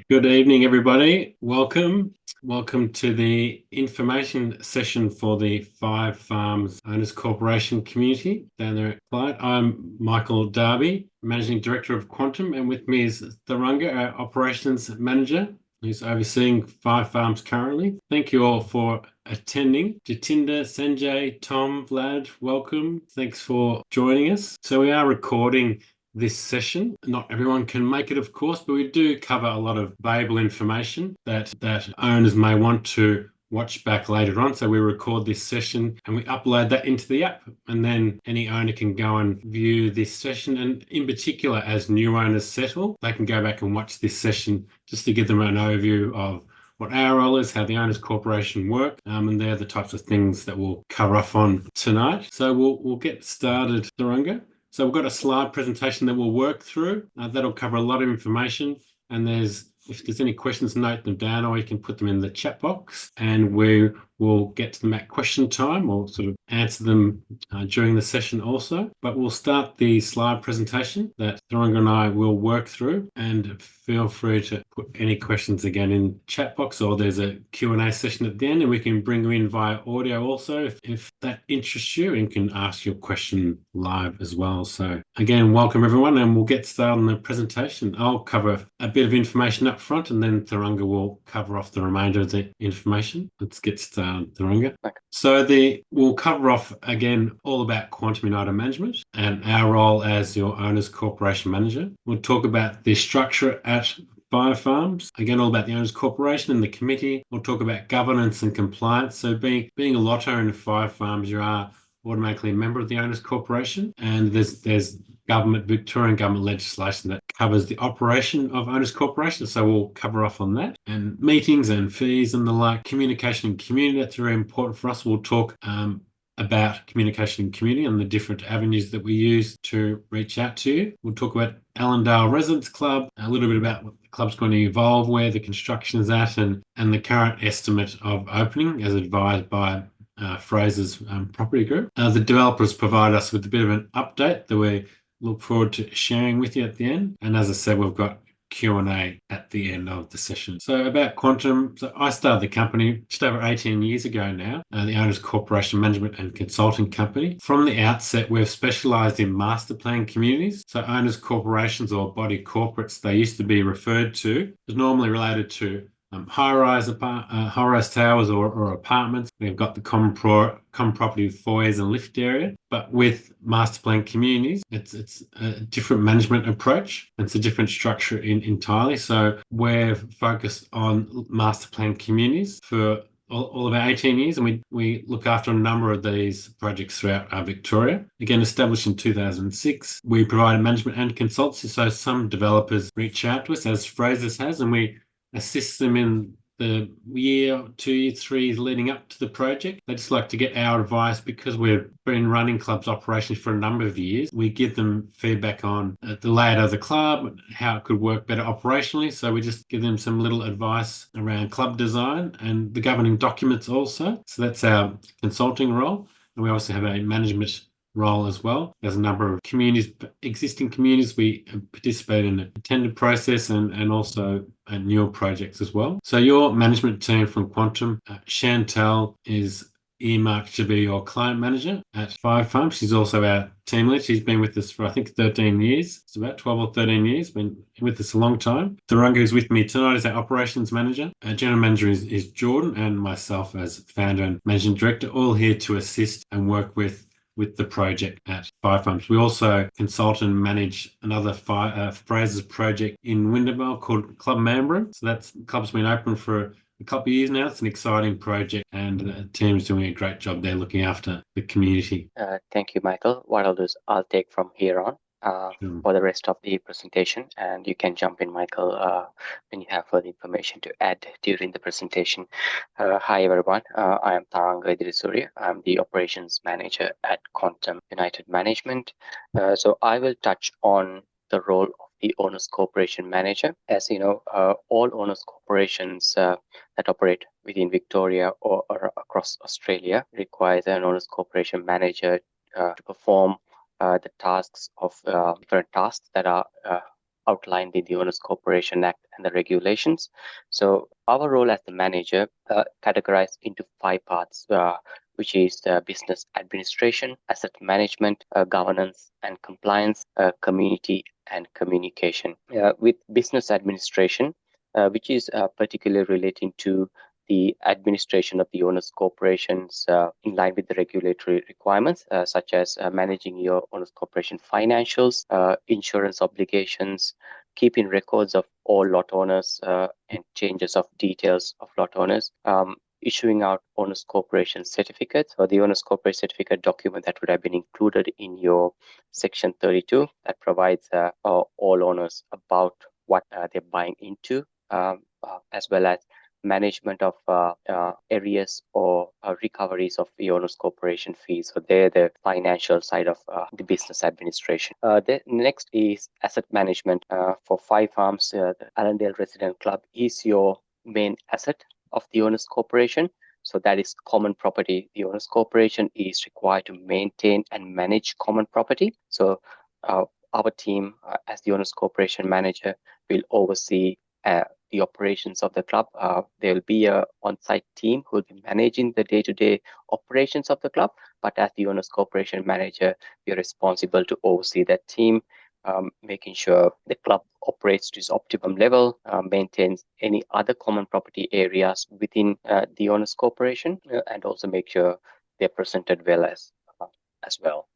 Good evening, everybody. Welcome to the information session for the Five Farms Owners Corporation community down there at Clyde. I'm Michael Darby, Managing Director of Quantum, and with me is Thurunga, our Operations Manager, who's overseeing Five Farms currently. Thank you all for attending. Jatinder, Sanjay, Tom, Vlad, welcome. Thanks for joining us. So we are recording this session. Not everyone can make it, of course, but we do cover a lot of valuable information that owners may want to watch back later on. So we record this session and we upload that into the app, and then any owner can go and view this session. And in particular, as new owners settle, they can go back and watch this session just to give them an overview of what our role is, how the Owners Corporation work, and they're the types of things that we'll cover off on tonight. So we'll get started, Thurunga. So we've got a slide presentation that we'll work through. That'll cover a lot of information. And if there's any questions, note them down, or you can put them in the chat box, and we will get to them at question time, or sort of answer them during the session also. But we'll start the slide presentation that Thurunga and I will work through, and feel free to put any questions again in the chat box, or there's a Q&A session at the end, and we can bring you in via audio also if that interests you, and can ask your question live as well. So again, welcome everyone, and we'll get started on the presentation. I'll cover a bit of information up front, and then Thurunga will cover off the remainder of the information. Let's get started, Thurunga. Okay. So we'll cover off again all about Quantum United Management and our role as your Owners Corporation Manager. We'll talk about the structure at Five Farms, again all about the Owners Corporation and the committee. We'll talk about governance and compliance. So being a lot owner in Five Farms, you are automatically a member of the Owners Corporation, and there's Victorian government legislation that covers the operation of Owners Corporation. So we'll cover off on that, and meetings and fees and the like. Communication and community, that's very important for us. We'll talk about communication and community and the different avenues that we use to reach out to you. We'll talk about Allendale Residents Club, a little bit about what the club's going to evolve, where the construction is at, and the current estimate of opening as advised by Fraser's Property Group. The developers provide us with a bit of an update that we look forward to sharing with you at the end. And as I said, we've got Q&A at the end of the session. So about Quantum, so I started the company just over 18 years ago now, the Owners Corporation Management and Consulting Company. From the outset, we've specialised in master plan communities. So owners corporations, or body corporates, they used to be referred to, is normally related to high-rise towers or apartments. We've got the common property foyers and lift area. But with master plan communities, it's a different management approach. It's a different structure entirely. So we're focused on master plan communities for all of our 18 years, and we look after a number of these projects throughout Victoria. Again, established in 2006, we provide management and consultancy. So some developers reach out to us, as Fraser's has, and we assist them in the year, 2 years, 3 years leading up to the project. They just like to get our advice, because we've been running clubs operations for a number of years. We give them feedback on the layout of the club, how it could work better operationally. So we just give them some little advice around club design and the governing documents also. So that's our consulting role. And we also have a management role as well. There's a number of existing communities. We participate in a tender process and also newer projects as well. So your management team from Quantum, Chantal is earmarked to be your client manager at Five Farms. She's also our team lead. She's been with us for, I think, 13 years. It's about 12 or 13 years, been with us a long time. Thurunga, who's with me tonight, is our operations manager. Our general manager is Jordan, and myself as founder and managing director, all here to assist and work with the project at Five Farms. We also consult and manage another Fraser's project in Windabank called Club Mamborough. So the club's been open for a couple of years now. It's an exciting project, and the team's doing a great job there looking after the community. Thank you, Michael. What I'll do is I'll take from here on for the rest of the presentation, and you can jump in, Michael, when you have further information to add during the presentation. Hi, everyone. I am Thurunga Idirisuri. I'm the operations manager at Quantum United Management. So I will touch on the role of the Owners Corporation Manager. As you know, all owners corporations that operate within Victoria or across Australia requires an Owners Corporation Manager to perform the tasks of different tasks that are outlined in the Owners Corporation Act and the regulations. So our role as the manager categorized into 5 parts, which is business administration, asset management, governance and compliance, community and communication. With business administration, which is particularly relating to the administration of the owners corporations in line with the regulatory requirements, such as managing your owners corporation financials, insurance obligations, keeping records of all lot owners and changes of details of lot owners, issuing out owners corporation certificates or the owners corporation certificate document that would have been included in your section 32 that provides all owners about what they're buying into, as well as management of areas or recoveries of the owners corporation fees. So they're the financial side of the business administration. The next is asset management. For 5 farms, the Allendale Resident Club is your main asset of the owners corporation. So that is common property. The owners corporation is required to maintain and manage common property. So our team, as the owners corporation manager, will oversee the operations of the club. There will be a on-site team who will be managing the day-to-day operations of the club. But as the owners corporation manager, we are responsible to oversee that team, making sure the club operates to its optimum level, maintains any other common property areas within the owners corporation, and also make sure they're presented well as well.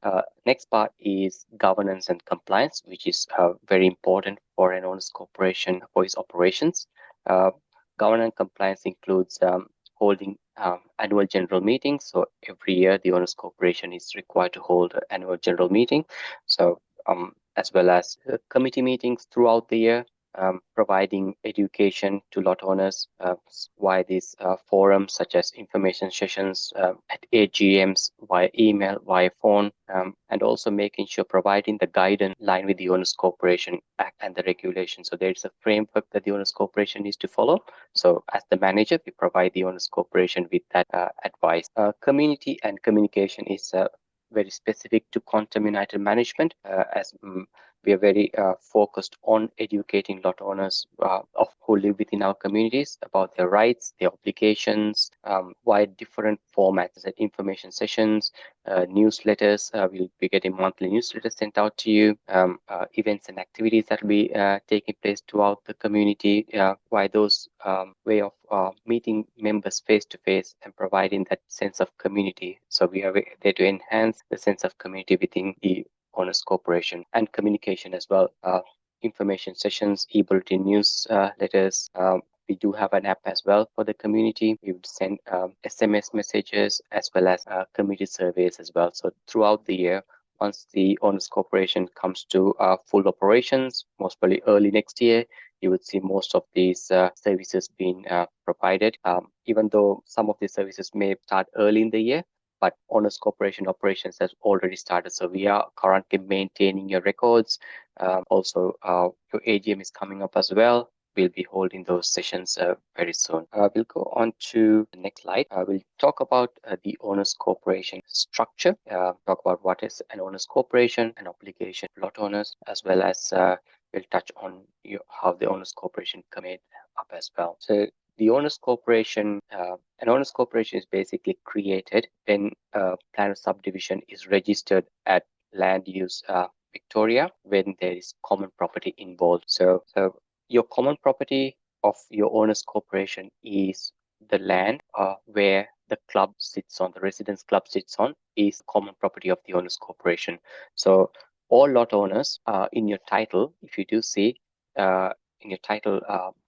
Next part is governance and compliance, which is very important for an owners corporation for its operations. Governance and compliance includes holding annual general meetings. So every year, the owners corporation is required to hold an annual general meeting. So as well as committee meetings throughout the year, providing education to lot owners via these forums, such as information sessions at AGMs, via email, via phone, and also making sure providing the guidance in line with the Owners Corporation Act and the regulations. So there is a framework that the Owners Corporation needs to follow. So as the manager, we provide the Owners Corporation with that advice. Community and communication is very specific to Quantum United management, as we are very focused on educating lot owners who live within our communities about their rights, their obligations, via different formats, like information sessions, newsletters. We'll be getting monthly newsletters sent out to you, events and activities that will be taking place throughout the community, via those way of meeting members face to face and providing that sense of community. So we are there to enhance the sense of community within the Owners Corporation, and communication as well. Information sessions, e-bulletin news letters. We do have an app as well for the community. We would send SMS messages as well as community surveys as well. So throughout the year, once the Owners Corporation comes to full operations, most probably early next year, you would see most of these services being provided. Even though some of these services may start early in the year, but Owners Corporation operations has already started. So we are currently maintaining your records. Also, your AGM is coming up as well. We'll be holding those sessions very soon. We'll go on to the next slide. We'll talk about the Owners Corporation structure, talk about what is an Owners Corporation, an obligation to lot owners, as well as we'll touch on how the Owners Corporation come made up as well. So the Owners Corporation, an Owners Corporation is basically created when a plan of subdivision is registered at Land Use Victoria when there is common property involved. So your common property of your Owners Corporation is the land where the club sits on, the residence club sits on, is common property of the Owners Corporation. So all lot owners in your title, if you do see in your title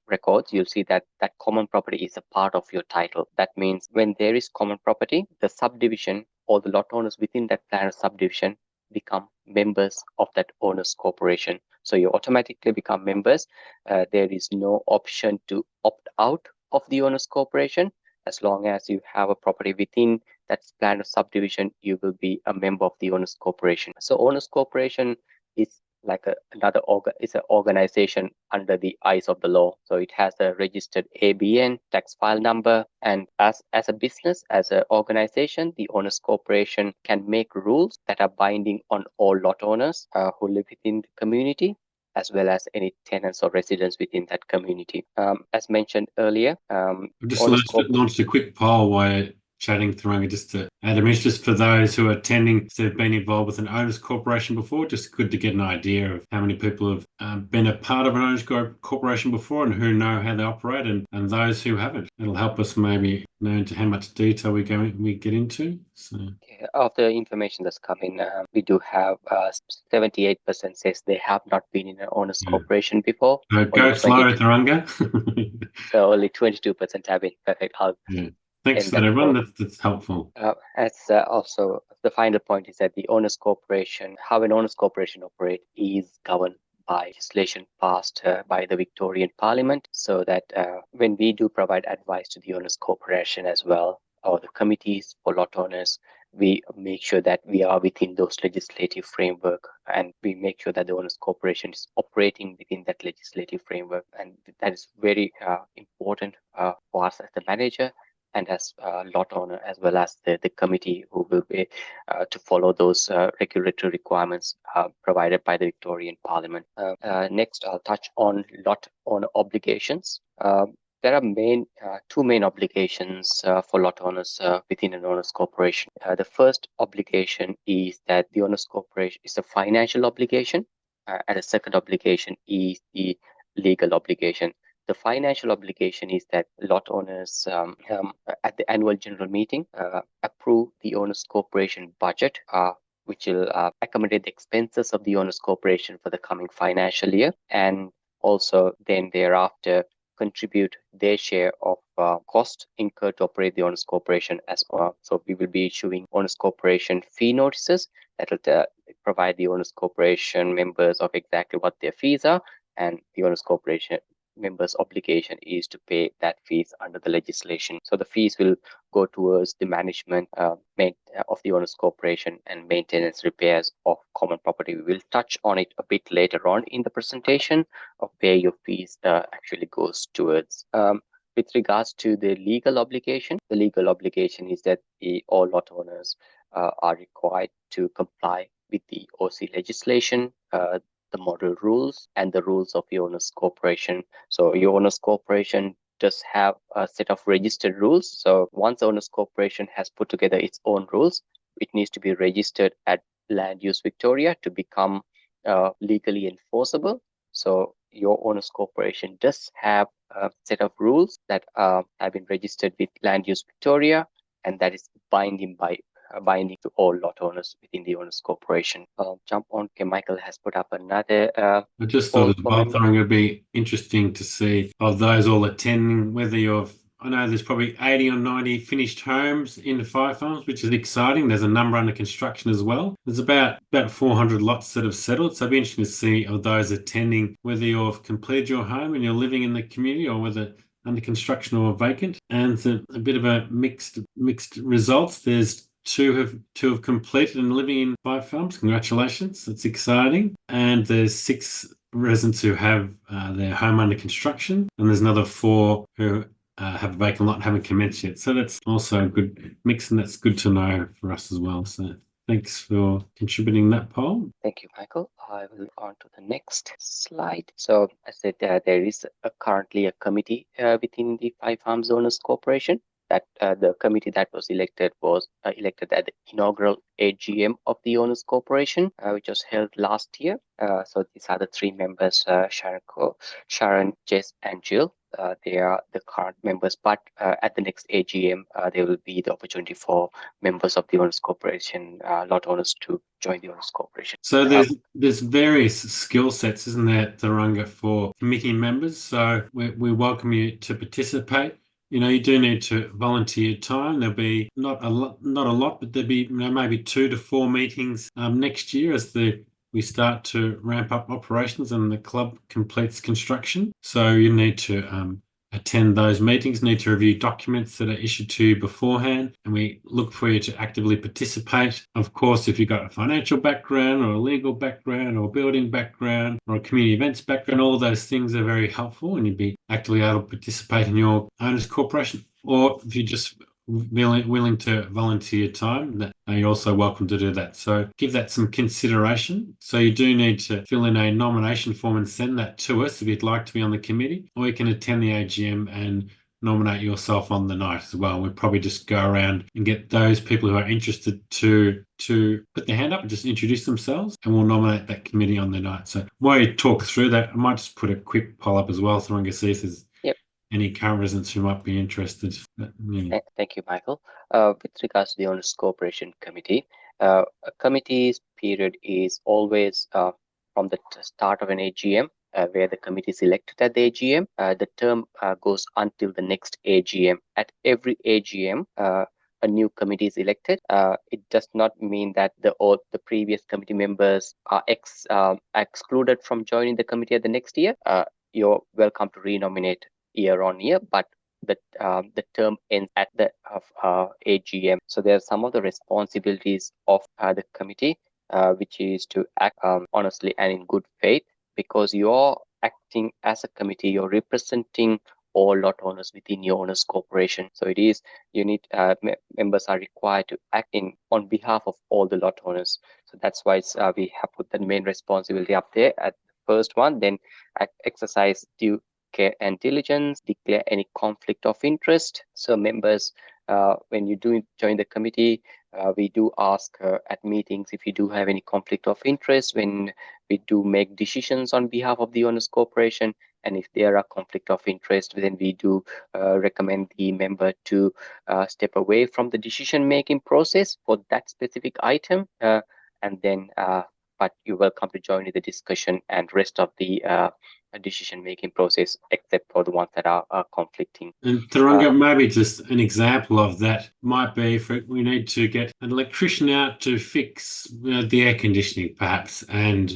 records, you'll see that that common property is a part of your title. That means when there is common property, the subdivision or the lot owners within that plan of subdivision become members of that Owners Corporation. So you automatically become members. There is no option to opt out of the Owners Corporation. As long as you have a property within that plan of subdivision, you will be a member of the Owners Corporation. So Owners Corporation is like it's an organization under the eyes of the law. So it has a registered ABN, tax file number, and as a business, as an organization, the Owners Corporation can make rules that are binding on all lot owners who live within the community. as well as any tenants or residents within that community. As mentioned earlier, I've just owners launched a quick poll while chatting, Thuranga, just to add them. It's just for those who are attending, if they've been involved with an owners corporation before, just good to get an idea of how many people have been a part of an owners corporation before and who know how they operate, and those who haven't. It'll help us maybe know into how much detail we get into. So. Of the information that's coming, we do have 78% says they have not been in an owners corporation before. Go slow, Thuranga. So only 22% have been. Perfect. Thanks for that, everyone. That's helpful. Also, the final point is that the owners corporation, how an owners corporation operates, is governed by legislation passed by the Victorian Parliament, so that when we do provide advice to the owners corporation as well, or the committees for lot owners, we make sure that we are within those legislative framework, and we make sure that the owners corporation is operating within that legislative framework, and that is very important for us as the manager and as lot owner, as well as the committee who will be to follow those regulatory requirements provided by the Victorian Parliament. Next, I'll touch on lot owner obligations. There are two main obligations for lot owners within an owners corporation. The first obligation is that the owners corporation is a financial obligation, and the second obligation is the legal obligation. The financial obligation is that lot owners at the annual general meeting approve the owners corporation budget, which will accommodate the expenses of the owners corporation for the coming financial year, and also then thereafter contribute their share of cost incurred to operate the owners corporation as well. So we will be issuing owners corporation fee notices that will provide the owners corporation members of exactly what their fees are, and the owners corporation members' obligation is to pay that fees under the legislation. So the fees will go towards the management of the owners corporation and maintenance repairs of common property. We will touch on it a bit later on in the presentation of where your fees actually goes towards. With regards to the legal obligation is that all lot owners are required to comply with the OC legislation, the model rules, and the rules of the owners corporation. So your owners corporation does have a set of registered rules. So once owners corporation has put together its own rules, it needs to be registered at Land Use Victoria to become legally enforceable. So your owners corporation does have a set of rules that have been registered with Land Use Victoria, and that is binding to all lot owners within the owners corporation. Jump on. Okay, Michael has put up another. I just thought as well, Thuranga, it'd be interesting to see of those all attending, whether I know there's probably 80 or 90 finished homes in the Five Farms, which is exciting. There's a number under construction as well. There's about 400 lots that have settled. So it'd be interesting to see of those attending, whether you've completed your home and you're living in the community, or whether under construction or vacant. And it's a bit of a mixed results. There's two have completed and living in Five Farms. Congratulations, that's exciting. And there's 6 residents who have their home under construction, and there's another 4 who have a vacant lot and haven't commenced yet. So that's also a good mix, and that's good to know for us as well. So thanks for contributing that poll. Thank you, Michael. I will on to the next slide. So as I said, there is currently a committee within the Five Farms Owners Corporation. That the committee that was elected at the inaugural AGM of the Owners Corporation, which was held last year. So these are the 3 members, Sharon, Jess, and Jill. They are the current members, but at the next AGM, there will be the opportunity for members of the Owners Corporation, lot owners, to join the Owners Corporation. So there's various skill sets, isn't there, Thuranga, for committee members? So we welcome you to participate. You do need to volunteer time. There'll be not a lot, but there'll be maybe 2 to 4 meetings next year as we start to ramp up operations and the club completes construction. So you need to attend those meetings, need to review documents that are issued to you beforehand, and we look for you to actively participate. Of course, if you've got a financial background or a legal background or a building background or a community events background, all those things are very helpful, and you'd be actively able to participate in your owners corporation. Or if you just willing to volunteer time, that you're also welcome to do that. So give that some consideration. So you do need to fill in a nomination form and send that to us if you'd like to be on the committee, or you can attend the AGM and nominate yourself on the night as well. We'll probably just go around and get those people who are interested to put their hand up and just introduce themselves, and we'll nominate that committee on the night. So while you talk through that, I might just put a quick poll up as well, Thorunga, see if there's any current residents who might be interested. Thank you, Michael. With regards to the Owners Cooperation Committee, a committee's period is always from the start of an AGM, where the committee is elected at the AGM. The term goes until the next AGM. At every AGM, a new committee is elected. It does not mean that the previous committee members are excluded from joining the committee at the next year. You're welcome to renominate year on year, but the term ends at the AGM. So there are some of the responsibilities of the committee, which is to act honestly and in good faith, because you're acting as a committee, you're representing all lot owners within your owners corporation. So it is, you need members are required to act on behalf of all the lot owners. So that's why we have put the main responsibility up there at the first one. Then exercise due care and diligence, declare any conflict of interest. So members, when you do join the committee, we do ask at meetings if you do have any conflict of interest when we do make decisions on behalf of the owners corporation. And if there are conflict of interest, then we do recommend the member to step away from the decision making process for that specific item. And then, but you're welcome to join in the discussion and rest of the decision-making process, except for the ones that are conflicting. And Thorunga, maybe just an example of that might be if we need to get an electrician out to fix the air conditioning, perhaps,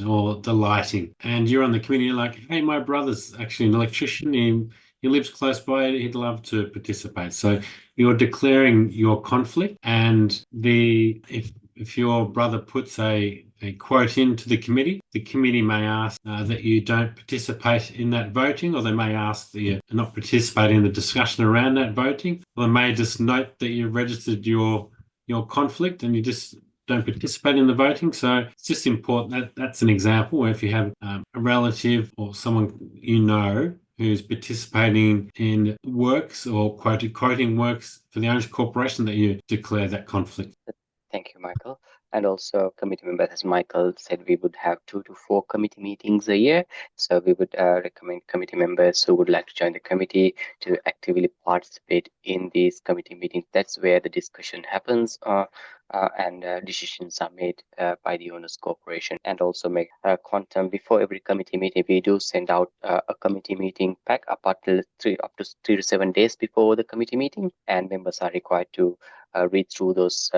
or the lighting. And you're on the committee, you're like, hey, my brother's actually an electrician. He lives close by. He'd love to participate. So you're declaring your conflict, and if your brother puts a quote into the committee may ask that you don't participate in that voting, or they may ask that you're not participating in the discussion around that voting, or they may just note that you've registered your conflict and you just don't participate in the voting. So it's just important that's an example where if you have a relative or someone who's participating in works or quoting works for the Owners Corporation, that you declare that conflict. Thank you, Michael. And also committee members, as Michael said, we would have 2 to 4 committee meetings a year. So we would recommend committee members who would like to join the committee to actively participate in these committee meetings. That's where the discussion happens and decisions are made by the Owners Corporation. And also make quantum before every committee meeting, we do send out a committee meeting pack up to 3 to 7 days before the committee meeting, and members are required to read through those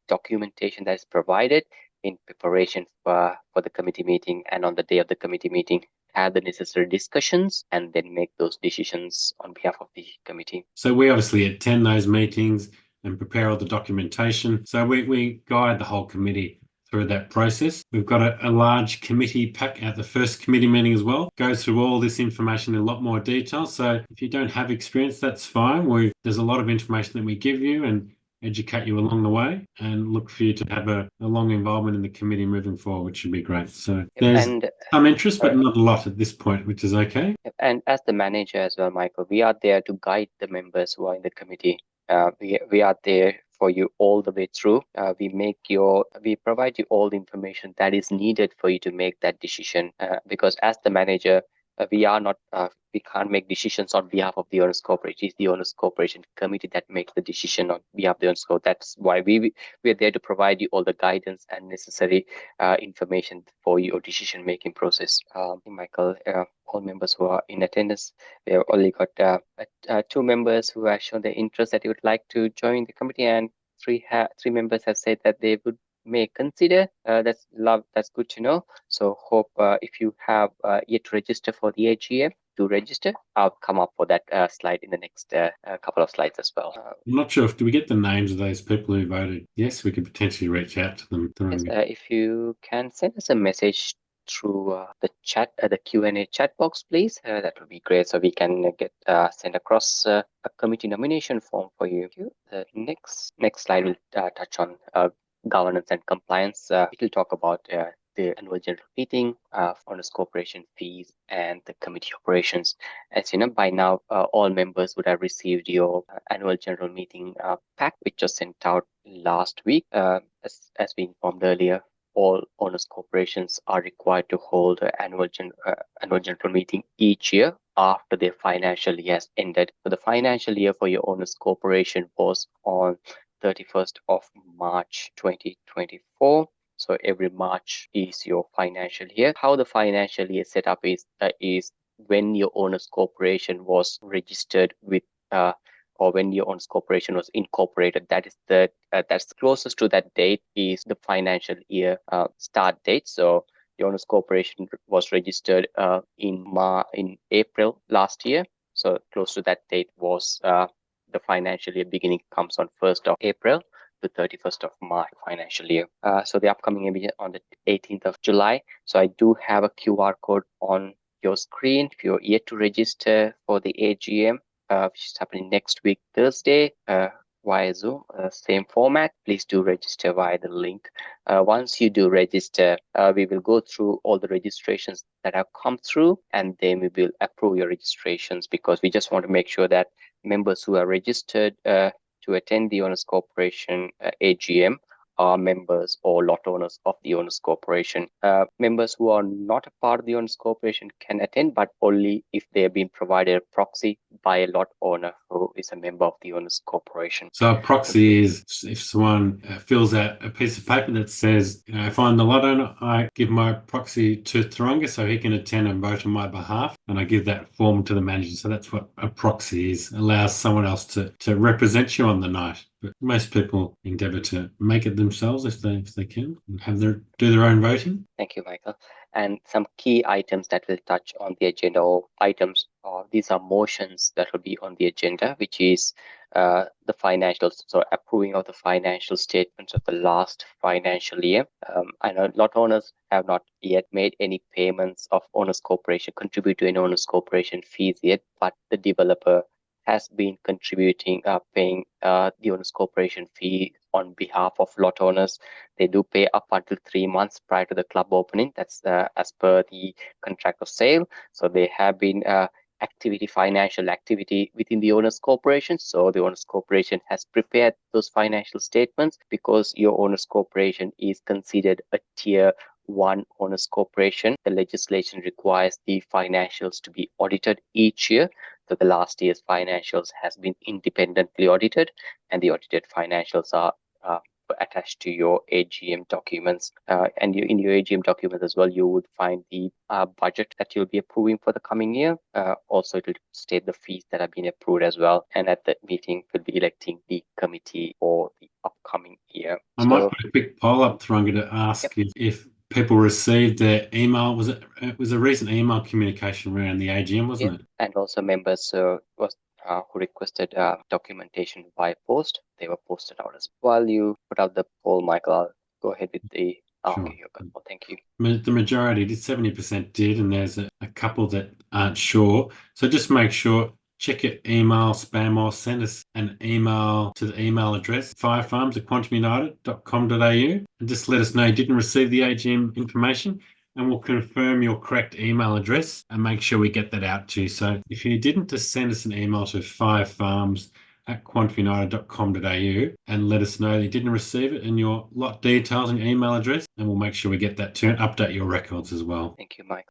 documentation that is provided in preparation for the committee meeting, and on the day of the committee meeting have the necessary discussions and then make those decisions on behalf of the committee. So we obviously attend those meetings and prepare all the documentation. So we guide the whole committee through that process. We've got a large committee pack at the first committee meeting as well. Goes through all this information in a lot more detail. So if you don't have experience, that's fine. There's a lot of information that we give you and educate you along the way, and look for you to have a long involvement in the committee moving forward, which should be great. So there's some interest, but not a lot at this point, which is okay. And as the manager as well, Michael, we are there to guide the members who are in the committee. We are there for you all the way through. We provide you all the information that is needed for you to make that decision. Because as the manager, we can't make decisions on behalf of the Owners Corporation. It's the Owners Corporation committee that makes the decision on behalf of the Owners Corporation. That's why we are there to provide you all the guidance and necessary information for your decision making process. Michael, all members who are in attendance, we have only got 2 members who have shown their interest that they would like to join the committee, and 3 members have said that they may consider. That's good to know. So hope if you have yet to register for the AGM, to register. I'll come up for that slide in the next couple of slides as well. I'm not sure do we get the names of those people who voted? Yes, we could potentially reach out to them. Yes, if you can send us a message through the chat, the Q&A chat box, please? That would be great. So we can get send across a committee nomination form for you. The next slide will touch on governance and compliance. It will talk about the annual general meeting, owners corporation fees, and the committee operations. As you know, by now, all members would have received your annual general meeting pack, which was sent out last week. As we informed earlier, all owners corporations are required to hold an annual general meeting each year after their financial year has ended. So the financial year for your owners corporation was on 31st of March 2024. So every March is your financial year. How the financial year set up is when your owners corporation was registered with or when your owners corporation was incorporated. That is that's closest to that date is the financial year start date. So the owners corporation was registered in April last year. So close to that date was the financial year beginning comes on 1st of April to 31st of March financial year. So the upcoming year on the 18th of July. So I do have a QR code on your screen. If you're yet to register for the AGM, which is happening next week, Thursday, via Zoom, same format, please do register via the link. Once you do register, we will go through all the registrations that have come through, and then we will approve your registrations, because we just want to make sure that members who are registered to attend the Owners Corporation AGM are members or lot owners of the Owners Corporation. Members who are not a part of the Owners Corporation can attend, but only if they have been provided a proxy by a lot owner who is a member of the Owners Corporation. So a proxy is if someone fills out a piece of paper that says, if I'm the lot owner, I give my proxy to Thurunga so he can attend and vote on my behalf, and I give that form to the manager. So that's what a proxy is. Allows someone else to represent you on the night. But most people endeavour to make it themselves if they can, and do their own voting. Thank you, Michael. And some key items that will touch on the agenda, or items, these are motions that will be on the agenda, which is the financials, so approving of the financial statements of the last financial year. I know lot owners have not yet made any payments of Owners Corporation, contribute to an Owners Corporation fees yet, but the developer has been contributing, paying the Owners Corporation fee on behalf of lot owners. They do pay up until 3 months prior to the club opening. That's as per the contract of sale. So they have been financial activity within the Owners Corporation. So the Owners Corporation has prepared those financial statements, because your Owners Corporation is considered a tier 1 Owners Corporation. The legislation requires the financials to be audited each year. So the last year's financials has been independently audited, and the audited financials are attached to your AGM documents. And in your AGM documents as well, you would find the budget that you'll be approving for the coming year. Also, it will state the fees that have been approved as well. And at that meeting, we'll be electing the committee for the upcoming year. I might put a quick poll up, Thurunga, to ask if people received their email. It was a recent email communication around the AGM, wasn't it? And also members who requested documentation by post, they were posted out as well. While you put out the poll, Michael, I'll go ahead with the Sure. Okay, well, thank you. The majority did, 70% did, and there's a couple that aren't sure. So just make sure, check your email spam, or send us an email to the email address firefarms@quantumunited.com.au, and just let us know you didn't receive the AGM information, and we'll confirm your correct email address and make sure we get that out to you. So if you didn't, just send us an email to firefarms@quantumunited.com.au and let us know that you didn't receive it, and your lot details and your email address, and we'll make sure we get that to you and update your records as well. Thank you, Mike.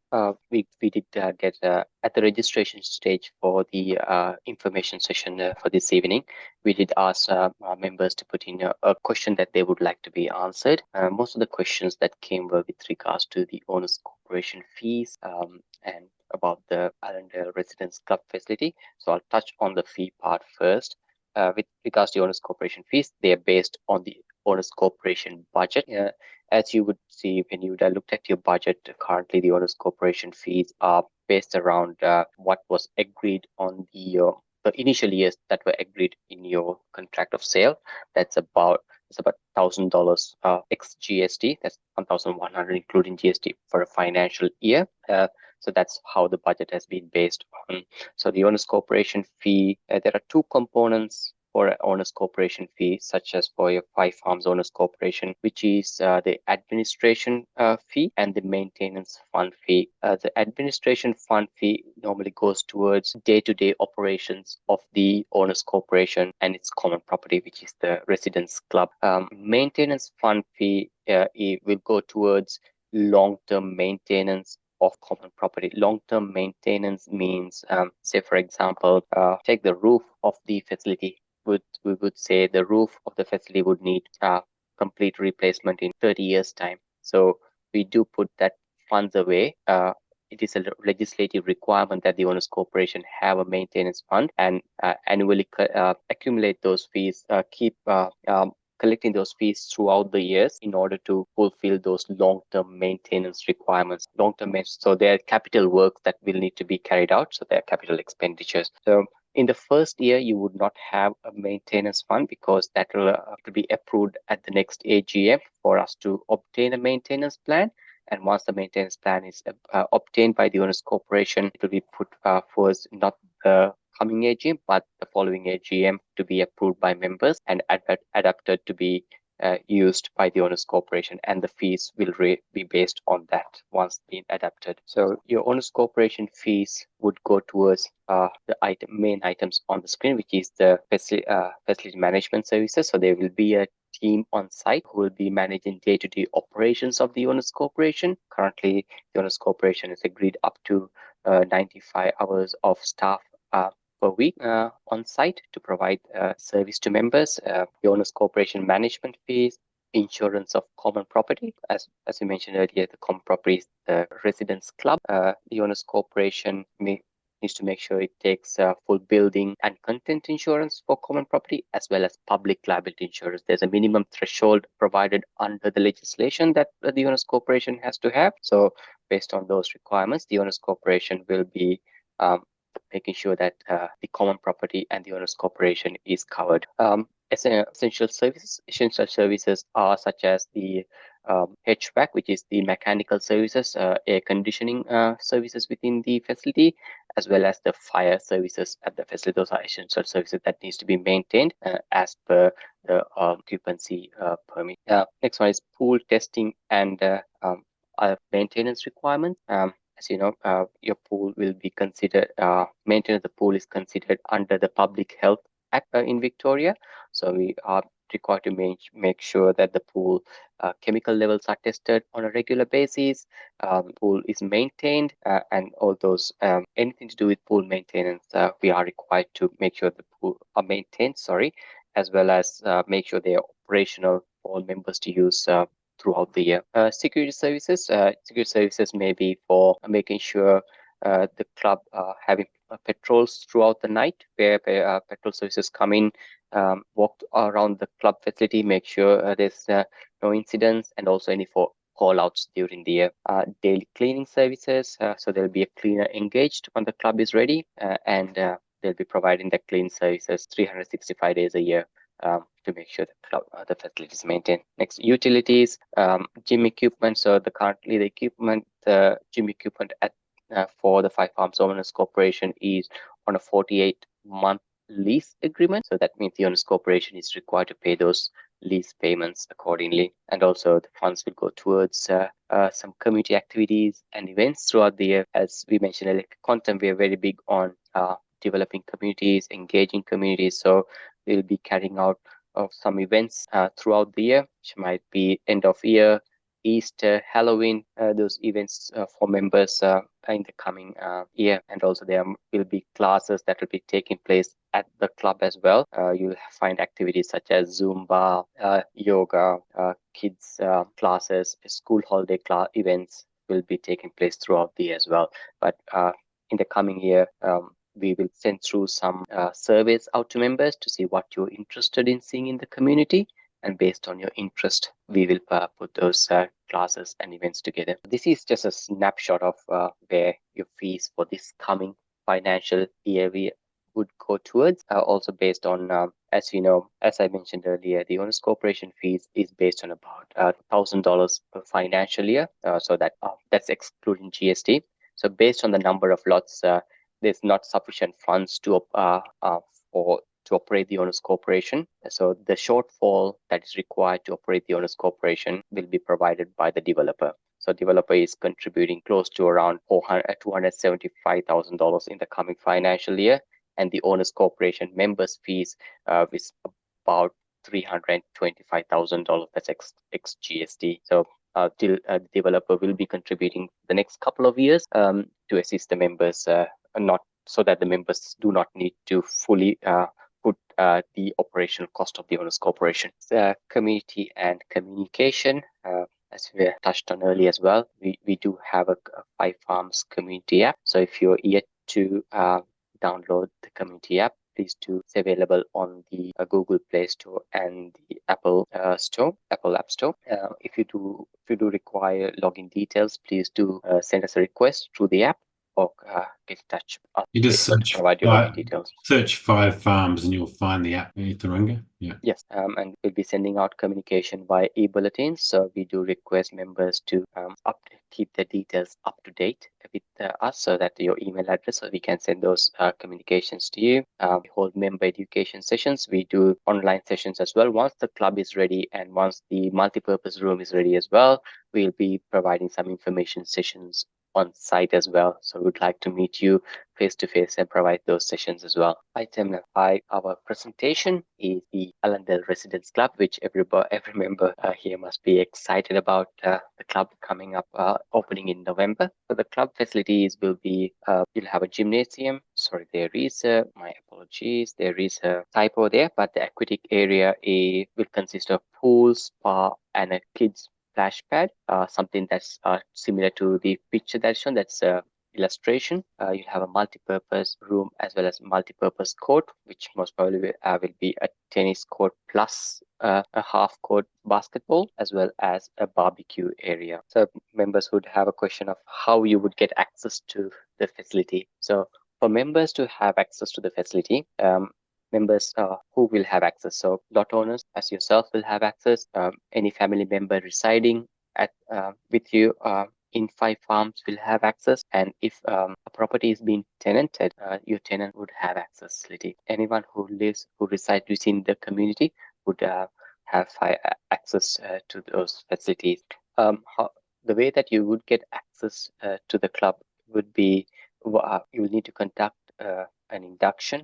We did get at the registration stage for the information session for this evening, we did ask our members to put in a question that they would like to be answered. Most of the questions that came were with regards to the Owners Corporation fees and about the Allendale Residence Club facility. So I'll touch on the fee part first. With regards to Owners Corporation fees, they are based on the Owners Corporation budget. As you would see when you looked at your budget, currently the Owners Corporation fees are based around what was agreed on the initial years that were agreed in your contract of sale. That's about it's about $1,000 ex GST. That's 1,100 including GST for a financial year. So that's how the budget has been based on. So the owners corporation fee, there are two components for owners corporation fee, such as for your Five Farms owners corporation, which is the administration fee and the maintenance fund fee. The administration fund fee normally goes towards day-to-day operations of the owners corporation and its common property, which is the residence club. Maintenance fund fee it will go towards long-term maintenance of common property. Long-term maintenance means, say for example, take the roof of the facility. We would say the roof of the facility would need complete replacement in 30 years time. So we do put that funds away. It is a legislative requirement that the owners corporation have a maintenance fund and annually accumulate those fees, keep collecting those fees throughout the years in order to fulfill those long-term maintenance requirements. So there are capital works that will need to be carried out. So there are capital expenditures. So in the first year, you would not have a maintenance fund because that will be approved at the next AGM for us to obtain a maintenance plan. And once the maintenance plan is obtained by the owners corporation, it will be put first, not the coming AGM, but the following AGM to be approved by members and adapted to be used by the owners corporation, and the fees will be based on that once being adapted. So your owners corporation fees would go towards the main items on the screen, which is the facility management services. So there will be a team on site who will be managing day-to-day operations of the owners corporation. Currently, the owners corporation has agreed up to 95 hours of staff per week on site to provide service to members. The owners corporation management fees, insurance of common property, as we mentioned earlier, the common property is the residence club. The owners corporation needs to make sure it takes full building and content insurance for common property, as well as public liability insurance. There's a minimum threshold provided under the legislation that the owners corporation has to have. So based on those requirements, the owners corporation will be making sure that the common property and the owners corporation is covered. Essential services are such as the HVAC, which is the mechanical services, air conditioning services within the facility, as well as the fire services at the facility. Those are essential services that needs to be maintained as per the occupancy permit. Next one is pool testing and maintenance requirements. As you know, your pool will be considered, maintenance of the pool is considered under the Public Health Act in Victoria. So we are required to make sure that the pool chemical levels are tested on a regular basis, pool is maintained, and all those, anything to do with pool maintenance, we are required to make sure the pool are maintained, as well as make sure they are operational for all members to use throughout the year. Security services may be for making sure the club having patrols throughout the night, where patrol services come in, walk around the club facility, make sure there's no incidents, and also any for call outs during the year. Daily cleaning services, so there'll be a cleaner engaged when the club is ready, and they'll be providing the clean services 365 days a year. To make sure the facility is maintained. Next, utilities, gym equipment. So currently the gym equipment for the Five Farms Owners Corporation is on a 48-month lease agreement. So that means the Owners Corporation is required to pay those lease payments accordingly. And also the funds will go towards some community activities and events throughout the year. As we mentioned, like Quantum, we are very big on developing communities, engaging communities. So we'll be carrying out some events throughout the year, which might be end of year, Easter, Halloween, those events for members in the coming year. And also there will be classes that will be taking place at the club as well. You'll find activities such as Zumba, yoga, kids classes, school holiday events will be taking place throughout the year as well. But in the coming year, we will send through some surveys out to members to see what you're interested in seeing in the community. And based on your interest, we will put those classes and events together. This is just a snapshot of where your fees for this coming financial year would go towards. Also based on, as you know, as I mentioned earlier, the owners corporation fees is based on about $1,000 per financial year. So that's excluding GST. So based on the number of lots, there's not sufficient funds to operate the owners corporation. So the shortfall that is required to operate the owners corporation will be provided by the developer. So developer is contributing close to around $275,000 in the coming financial year, and the owners corporation members fees is about $325,000. That's ex GST. So the developer will be contributing the next couple of years to assist the members, not so that the members do not need to fully put the operational cost of the owners corporation. Community and communication. As we touched on earlier as well, we do have a Five Farms community app. So if you're yet to download the community app, please do. It's available on the Google Play Store and the Apple App Store. If you do require login details, please do send us a request through the app, or get in touch. You just provide your login details. Search Five Farms and you'll find the app, Thurunga. Yeah. Yes, and we'll be sending out communication by e-bulletins. So we do request members to keep their details up to date with us, so that your email address, so we can send those communications to you. We hold member education sessions. We do online sessions as well. Once the club is ready and once the multi-purpose room is ready as well, we'll be providing some information sessions on site as well. So we'd like to meet you face to face and provide those sessions as well. Item number 5, our presentation is the Allendale Residents Club, which every member here must be excited about. The club coming up, opening in November. So the club facilities will be, you'll have a gymnasium. Sorry, there is my apologies. There is a typo there, but the aquatic area will consist of pool, spa, and a kids splash pad, something that's similar to the picture that's shown. That's illustration. You'll have a multi-purpose room as well as multi-purpose court, which most probably will be a tennis court plus a half-court basketball, as well as a barbecue area. So members would have a question of how you would get access to the facility. So for members to have access to the facility, members who will have access. So lot owners, as yourself, will have access. Any family member residing with you in Five Farms will have access. And if a property is being tenanted, your tenant would have access. Anyone who resides within the community would have access to those facilities. The way that you would get access to the club would be, you will need to conduct an induction.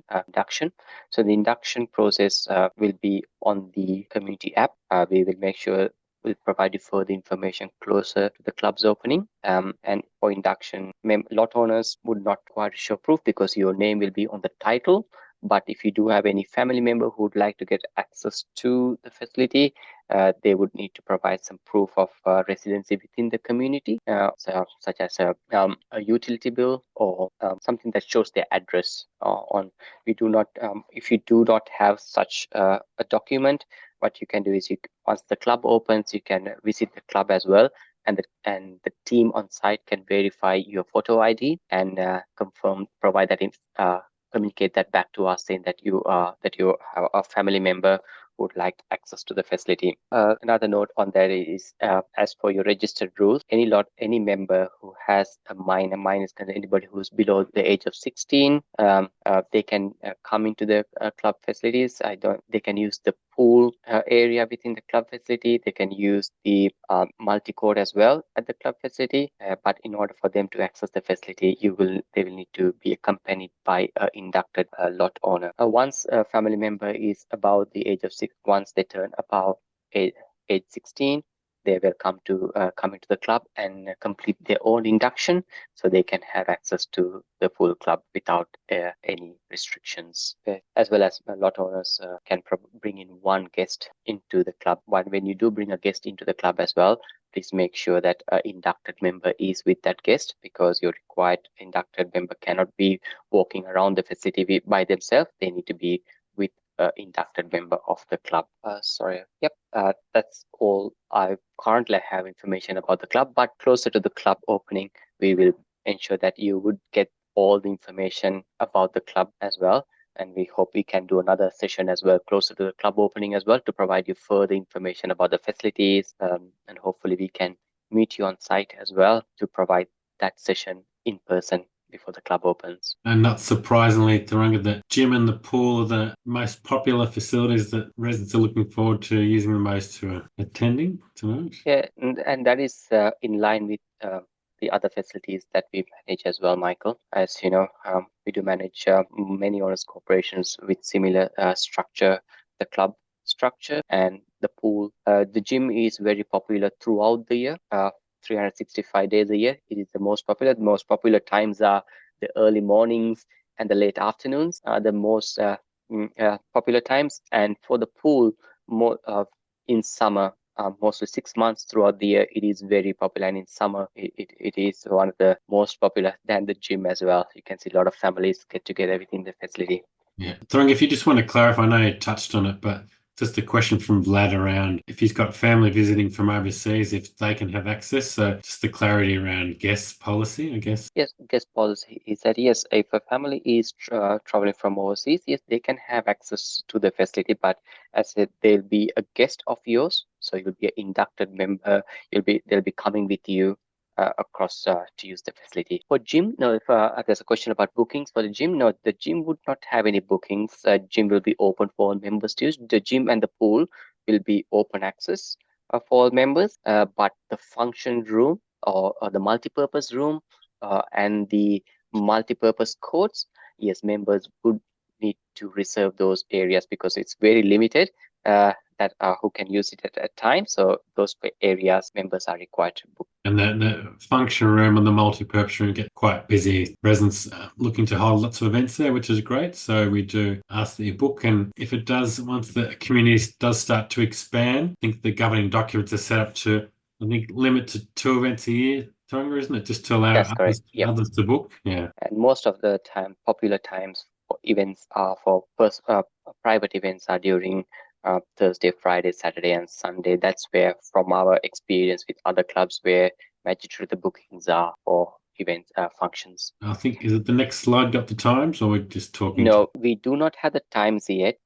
So the induction process will be on the community app. We will make sure we'll provide you further information closer to the club's opening. And for induction, lot owners would not require to show proof because your name will be on the title. But if you do have any family member who would like to get access to the facility, they would need to provide some proof of residency within the community, such as a utility bill or something that shows their address on. We do not, if you do not have such a document, what you can do is, once the club opens, you can visit the club as well, and the team on site can verify your photo ID and provide that communicate that back to us, saying that you have a family member who would like access to the facility. Another note on that is, as for your registered rules, any member who has a minor is anybody who's below the age of 16, they can come into the club facilities. They can use the pool area within the club facility. They can use the multi-court as well at the club facility. But in order for them to access the facility, they will need to be accompanied by an inducted lot owner. Once a family member is above the age of 6, once they turn above age 16, they will come into the club and complete their own induction, so they can have access to the full club without any restrictions. As well as lot owners can bring in one guest into the club. When you do bring a guest into the club as well, please make sure that an inducted member is with that guest, because your required inducted member cannot be walking around the facility by themselves. They need to be with inducted member of the club. That's all I currently have information about the club, but closer to the club opening, we will ensure that you would get all the information about the club as well. And we hope we can do another session as well, closer to the club opening as well, to provide you further information about the facilities. And hopefully we can meet you on site as well to provide that session in person before the club opens. And not surprisingly, Thurunga, the gym and the pool are the most popular facilities that residents are looking forward to using the most to attending tonight. Yeah, and that is in line with the other facilities that we manage as well, Michael. As you know, we do manage many owners corporations with similar structure, the club structure and the pool. The gym is very popular throughout the year, 365 days a year. It is the most popular. The most popular times are the early mornings and the late afternoons are the most popular times. And for the pool, more in summer, mostly 6 months throughout the year, it is very popular. And in summer, it is one of the most popular than the gym as well. You can see a lot of families get together within the facility. Yeah. Thurunga, if you just want to clarify, I know you touched on it, but just a question from Vlad around if he's got family visiting from overseas, if they can have access. So just the clarity around guest policy, I guess. Yes, guest policy is that yes, if a family is traveling from overseas, yes, they can have access to the facility. But as I said, they'll be a guest of yours, so you'll be an inducted member. They'll be coming with you across to use the facility. For gym, no, if there's a question about bookings for the gym, no, the gym would not have any bookings. Gym will be open for all members to use. The gym and the pool will be open access for all members, but the function room or the multi-purpose room and the multi-purpose courts, yes, members would need to reserve those areas because it's very limited that who can use it at a time. So those areas members are required to book. And the function room and the multi-purpose room get quite busy. Residents looking to hold lots of events there, which is great. So we do ask that you book. And if it does, once the community does start to expand, I think the governing documents are set up to, I think, limit to 2 events a year, Tonga, isn't it? Just to allow That's correct. Yep. others to book. Yeah. And most of the time, popular times for events are for private events are during Thursday, Friday, Saturday, and Sunday. That's where, from our experience with other clubs, where majority of the bookings are for events, functions. I think, is it the next slide got the times, or we're just talking? No, we do not have the times yet.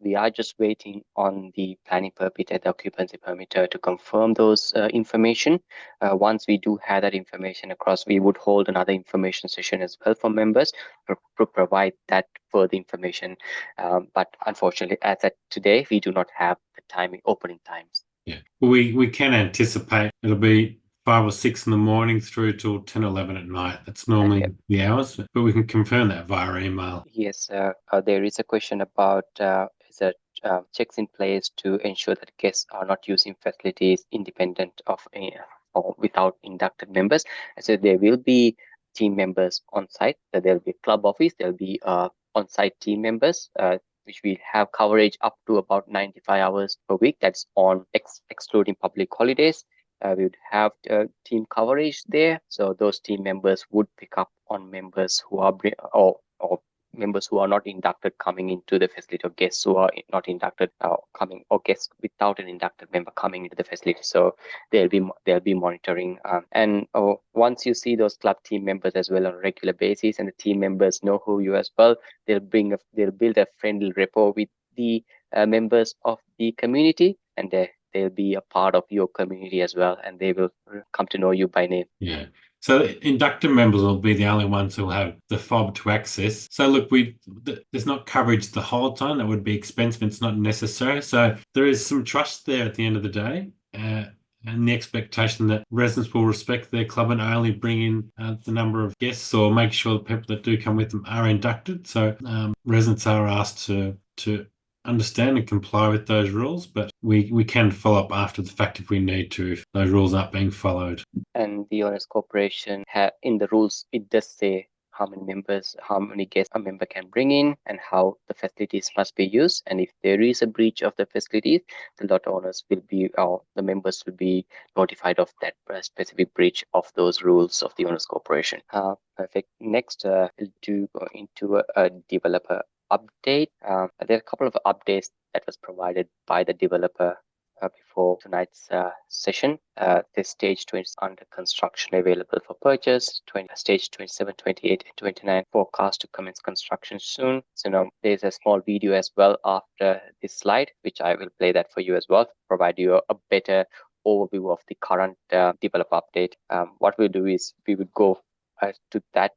We are just waiting on the planning permit and the occupancy permit to confirm those information. Once we do have that information across, we would hold another information session as well for members to provide that further information. But unfortunately, as at today, we do not have the timing opening times. Yeah, well, we can anticipate it'll be 5 or 6 in the morning through till 10, 11 at night. That's normally the hours, but we can confirm that via email. Yes, there is a question about is there checks in place to ensure that guests are not using facilities independent of or without inducted members. So there will be team members on site. So there'll be a club office. There'll be on-site team members, which will have coverage up to about 95 hours per week. That's on excluding public holidays. We would have team coverage there, so those team members would pick up on members who are or members who are not inducted coming into the facility, or guests who are not inducted coming, or guests without an inducted member coming into the facility. So they'll be monitoring, and once you see those club team members as well on a regular basis, and the team members know who you as well, they'll build a friendly rapport with the members of the community, and they'll be a part of your community as well, and they will come to know you by name. Yeah. So inducted members will be the only ones who will have the fob to access. So look, there's not coverage the whole time. That would be expensive. It's not necessary. So there is some trust there at the end of the day. And the expectation that residents will respect their club and only bring in the number of guests, or make sure the people that do come with them are inducted. So residents are asked to understand and comply with those rules, but we can follow up after the fact if we need to, if those rules aren't being followed. And the Owners Corporation in the rules, it does say how many guests a member can bring in, and how the facilities must be used. And if there is a breach of the facilities, the lot owners will be, or the members will be notified of that specific breach of those rules of the Owners Corporation. Perfect. Next, we'll go into a developer update. There are a couple of updates that was provided by the developer before tonight's session. This stage 20 is under construction, available for purchase. Stage 27, 28, and 29 forecast to commence construction soon. So now there's a small video as well after this slide, which I will play that for you as well, provide you a better overview of the current developer update. What we'll do is we would go to that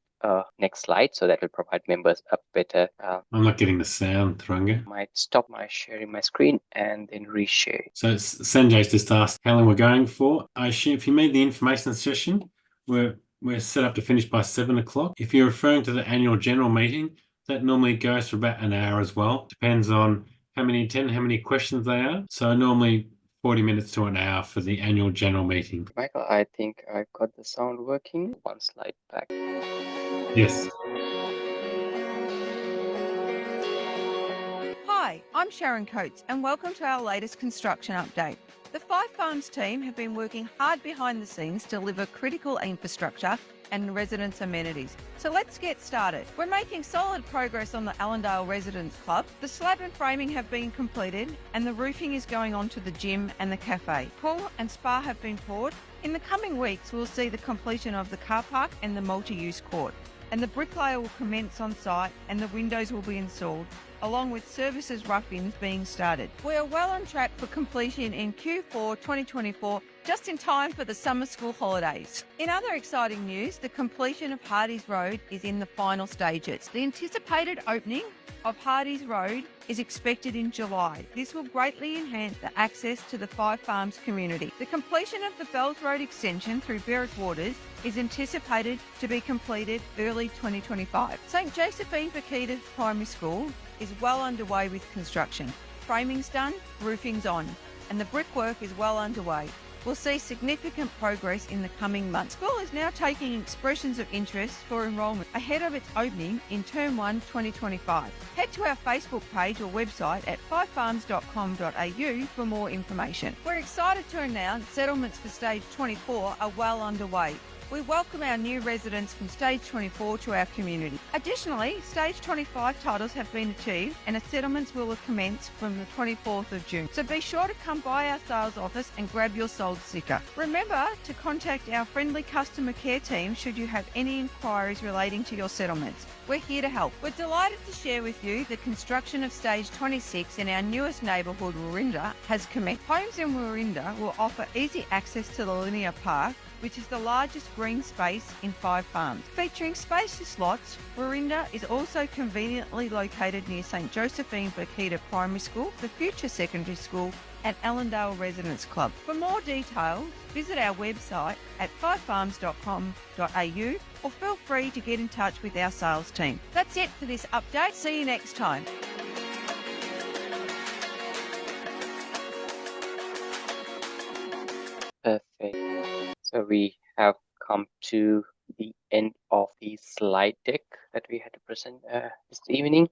next slide, so that will provide members a better. I'm not getting the sound, Thuranga. Might stop my sharing my screen and then reshare. So Sanjay's just asked how long we're going for. I assume if you made the information session, we're set up to finish by 7 o'clock. If you're referring to the annual general meeting, that normally goes for about an hour as well. Depends on how many questions they are. So normally 40 minutes to an hour for the annual general meeting. Michael, I think I got the sound working. One slide back. Yes. Hi, I'm Sharon Coates and welcome to our latest construction update. The Five Farms team have been working hard behind the scenes to deliver critical infrastructure and residents' amenities. So let's get started. We're making solid progress on the Allendale Residents Club. The slab and framing have been completed and the roofing is going on to the gym and the cafe. Pool and spa have been poured. In the coming weeks, we'll see the completion of the car park and the multi-use court. And the bricklayer will commence on site and the windows will be installed, along with services rough-ins being started. We are well on track for completion in Q4 2024, just in time for the summer school holidays. In other exciting news, the completion of Hardy's Road is in the final stages. The anticipated opening of Hardy's Road is expected in July. This will greatly enhance the access to the Five Farms community. The completion of the Bells Road extension through Berwick Waters is anticipated to be completed early 2025. St Josephine Bakita Primary School is well underway with construction. Framing's done, roofing's on, and the brickwork is well underway. We'll see significant progress in the coming months. School is now taking expressions of interest for enrolment ahead of its opening in Term 1 2025. Head to our Facebook page or website at fivefarms.com.au for more information. We're excited to announce settlements for Stage 24 are well underway. We welcome our new residents from Stage 24 to our community. Additionally, Stage 25 titles have been achieved and the settlements will commence from the 24th of June. So be sure to come by our sales office and grab your sold sticker. Remember to contact our friendly customer care team should you have any inquiries relating to your settlements. We're here to help. We're delighted to share with you the construction of Stage 26 in our newest neighbourhood, Warrinda, has commenced. Homes in Warrinda will offer easy access to the linear park, which is the largest green space in Five Farms. Featuring spacious lots, Warrinda is also conveniently located near St Josephine Bakita Primary School, the future secondary school, and Allendale Residents Club. For more details, visit our website at fivefarms.com.au or feel free to get in touch with our sales team. That's it for this update. See you next time. Perfect. So we have come to the end of the slide deck that we had to present this evening.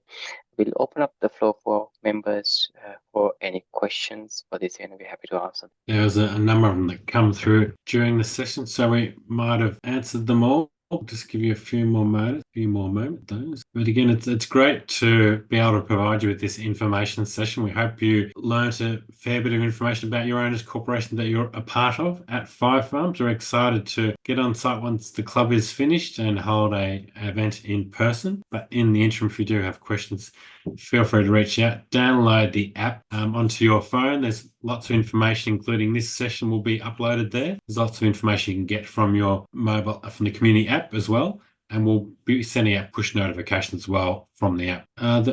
We'll open up the floor for members for any questions for this, and we're happy to answer. There was a number of them that come through during the session, so we might have answered them all. I'll just give you a few more moments, those. But again, it's great to be able to provide you with this information session. We hope you learnt a fair bit of information about your owners corporation that you're a part of at Five Farms. We're excited to get on site once the club is finished and hold an event in person. But in the interim, if you do have questions, feel free to reach out. Download the app onto your phone. There's lots of information, including this session will be uploaded there. There's lots of information you can get from your mobile, from the community app as well. And we'll be sending out push notifications as well from the app.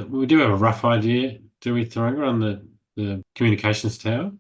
We do have a rough idea, do we, Thuranga, on the communications tower?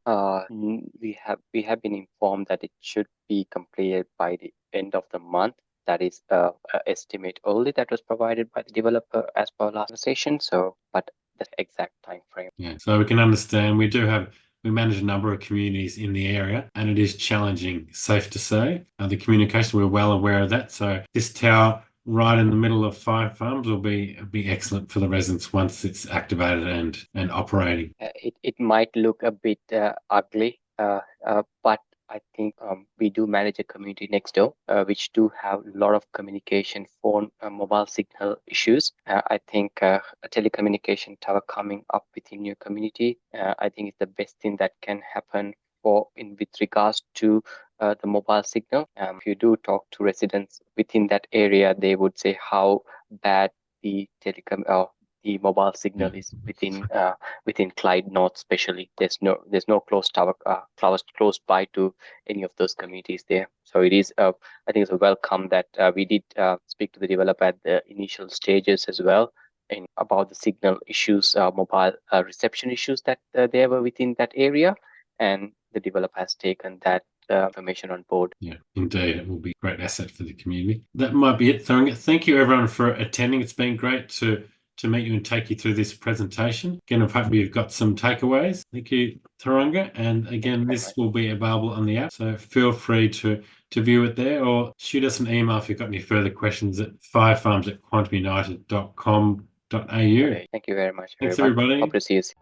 We have been informed that it should be completed by the end of the month. That is an estimate only that was provided by the developer as per last conversation. So, but the exact time frame. Yeah, so we can understand we manage a number of communities in the area, and it is challenging, safe to say. The communication, we're well aware of that. So this tower right in the middle of Five Farms will be excellent for the residents once it's activated and operating. It might look a bit ugly, but I think we we do manage a community next door, which do have a lot of communication, phone, mobile signal issues. I think a telecommunication tower coming up within your community, I think it's the best thing that can happen with regards to the mobile signal. If you do talk to residents within that area, they would say how bad the mobile signal is within Clyde North, especially. There's no close tower towers close by to any of those communities there. So it is I think it's a welcome that we did speak to the developer at the initial stages as well about the signal issues, mobile reception issues that there were within that area, and the developer has taken that information on board. Yeah, indeed. It will be a great asset for the community. That might be it, Thuranga. Thank you, everyone, for attending. It's been great to meet you and take you through this presentation. Again, I hope you've got some takeaways. Thank you, Thuranga. And again, this will be available on the app, so feel free to view it there, or shoot us an email if you've got any further questions at firefarms@quantumunited.com.au. Okay, thank you very much, Thanks, everyone. everybody. Hope to see you soon.